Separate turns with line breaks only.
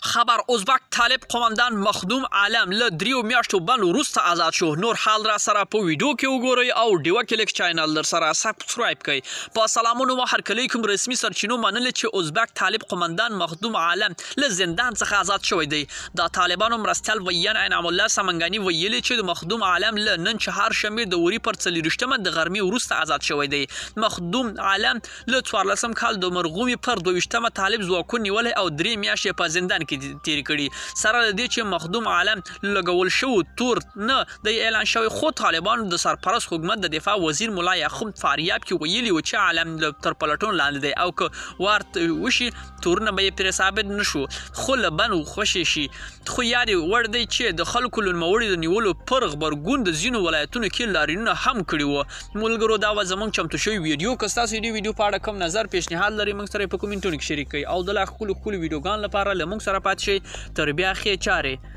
خبر ازبک طالب قومندان مخدوم عالم له 3 میاشتو بند وروسته آزاد شو. نور حال را سره په ویډیو کې وګورئ او ډیو کلیک چینل در سره سبسکرایب کړئ. په سلامونو و هرکلی کوم رسمي سرچینو منل چې ازبک طالب قومندان مخدوم عالم له زندان څخه آزاد شوی دی. د طالبانو مرستیال ویان انعام الله سمنګانی ویلي چې د مخدوم عالم له نن چهارشنبه د وری پر 40مه د غرمې وروسته آزاد شوی دی. مخدوم عالم له 14 کال د مرغومي پر 22مه طالب ځواکونه نیولې او 3 میاشتې په زندان کې تیر کړي. سره د دې چې مخدوم عالم لګول شو تور نه د اعلان شوی، خو طالبانو د سرپرست حکومت د دفاع وزیر مولا یعقوب فاریاب کې ویلي و چې عالم تر پلټون لاندې دی او که ورته وشي تورونه به پر ثابت نشو خو لبن خوشي شي. خو یاري ور دی چې د خلکو لنموړي د نیولو پر خبرګون د زینو ولایتونو کې لارینونه هم کړي و. ملګرو دا و زمونږ چمتو شوی ویډیو که تاسو دې ویډیو په اړه کوم نظر پیشنهاد لري موږ سره په کومنټونو کې شریک کړئ او د لا خپل ویډیوګان لپاره له موږ سره پاتې شئ. تر بیا ښې چارې.